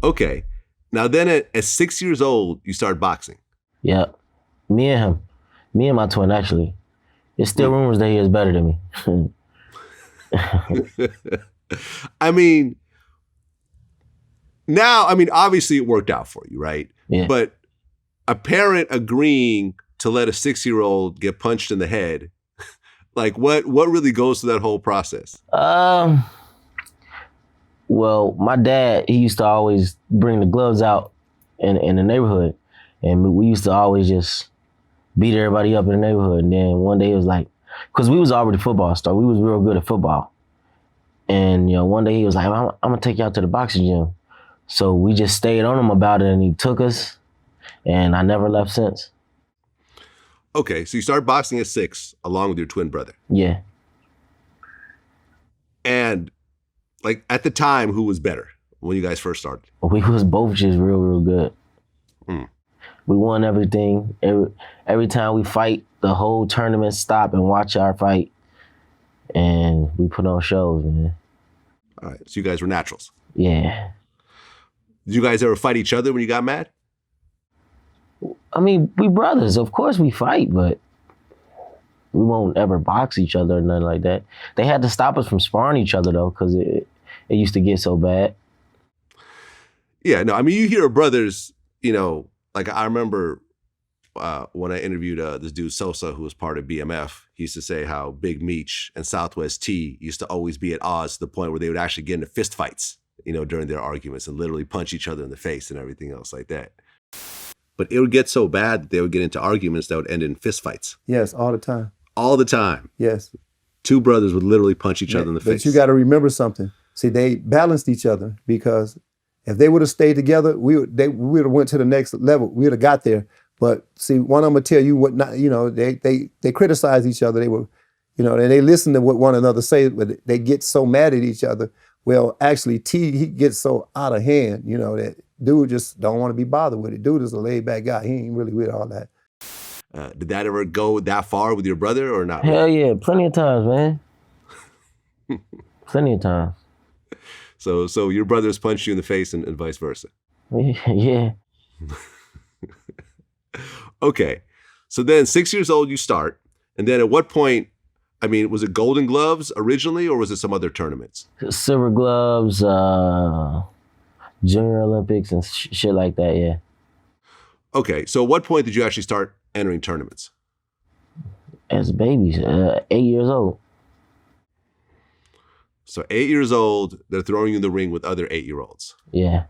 Okay. Now then at 6 years old, you start boxing. Yeah. Me and him. Me and my twin, actually. There's still rumors that he is better than me. I mean, obviously it worked out for you, right? Yeah. But a parent agreeing to let a 6-year-old get punched in the head, like what really goes through that whole process? Well, my dad, he used to always bring the gloves out in the neighborhood. And we used to always just beat everybody up in the neighborhood. And then one day it was like, because we was already football star. We was real good at football. And, one day he was like, I'm going to take you out to the boxing gym. So we just stayed on him about it, and he took us. And I never left since. Okay, so you started boxing at 6 along with your twin brother. Yeah. And like at the time, who was better when you guys first started? We was both just real, real good. We won everything. Every time we fight, the whole tournament stop and watch our fight. And we put on shows, man. All right, so you guys were naturals. Yeah. Did you guys ever fight each other when you got mad? I mean, we brothers. Of course we fight, but we won't ever box each other or nothing like that. They had to stop us from sparring each other, though, because it used to get so bad. Yeah, no, I mean, you hear of brothers, like I remember when I interviewed this dude Sosa, who was part of BMF, he used to say how Big Meech and Southwest T used to always be at odds to the point where they would actually get into fist fights, during their arguments and literally punch each other in the face and everything else like that. But it would get so bad that they would get into arguments that would end in fist fights. Yes, all the time. All the time. Yes. Two brothers would literally punch each other in the face. But you got to remember something. See, they balanced each other, because if they would have stayed together, we would have went to the next level. We would have got there. But see, one of them would tell you what not. They criticize each other. They were, they listen to what one another say, but they get so mad at each other. Well, actually, he gets so out of hand, that dude just don't want to be bothered with it. Dude is a laid back guy. He ain't really with all that. Did that ever go that far with your brother or not? Hell yeah, plenty of times, man. Plenty of times. So your brothers punched you in the face and vice versa? Yeah. Okay. So then 6 years old, you start. And then at what point, was it Golden Gloves originally, or was it some other tournaments? Silver Gloves, Junior Olympics and shit like that, yeah. Okay. So at what point did you actually start entering tournaments? As babies, 8 years old. So 8 years old, they're throwing you in the ring with other 8-year-olds. Yeah.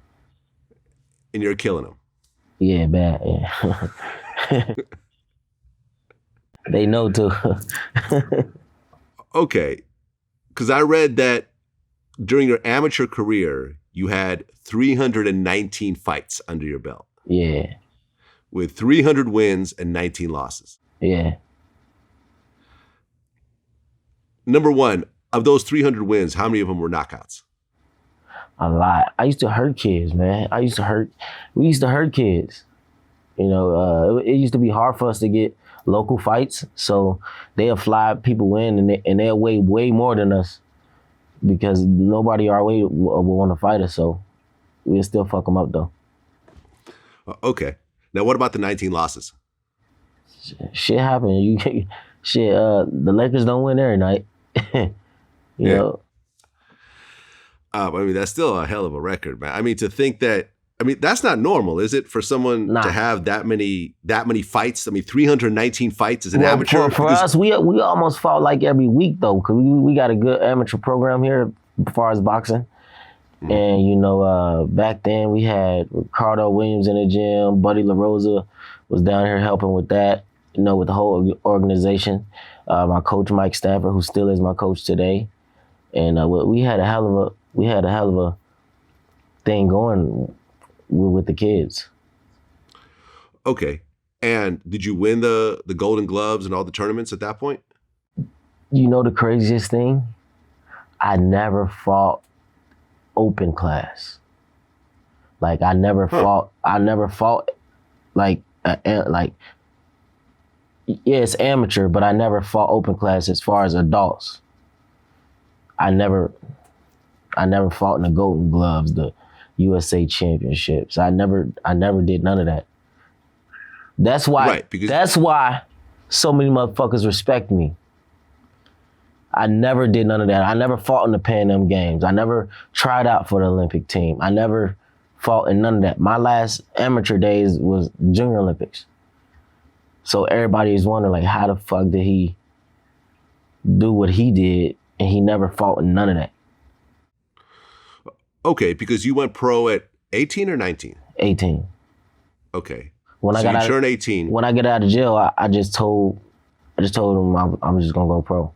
And you're killing them. Yeah, bad, yeah. They know too. Okay. Because I read that during your amateur career, you had 319 fights under your belt. Yeah. With 300 wins and 19 losses. Yeah. Number one, of those 300 wins, how many of them were knockouts? A lot. I used to hurt kids, man. We used to hurt kids. It used to be hard for us to get local fights. So they'll fly people in and they'll weigh way more than us, because nobody our way will want to fight us. So we'll still fuck them up, though. Okay. Now, what about the 19 losses? Shit happen. The Lakers don't win every night. You know. That's still a hell of a record, man. To think that, that's not normal, is it, for someone to have that many fights? 319 fights as an amateur? For us, we almost fought like every week, though, because we got a good amateur program here as far as boxing. And, back then we had Ricardo Williams in the gym. Buddy LaRosa was down here helping with that, with the whole organization. My coach, Mike Stafford, who still is my coach today. And we had a hell of a thing going with the kids. Okay. And did you win the Golden Gloves and all the tournaments at that point? The craziest thing? I never fought open class. Like I never fought like it's amateur, but I never fought open class as far as adults. I never fought in the Golden Gloves, the USA championships. I never did none of that. That's why. Right, because that's why so many motherfuckers respect me. I never did none of that. I never fought in the Pan Am Games. I never tried out for the Olympic team. I never fought in none of that. My last amateur days was Junior Olympics. So everybody is wondering, like, how the fuck did he do what he did and he never fought in none of that? Okay, because you went pro at 18 or 19? 18. Okay. When so I got you out, turned 18. When I get out of jail, I just told him I'm just gonna go pro.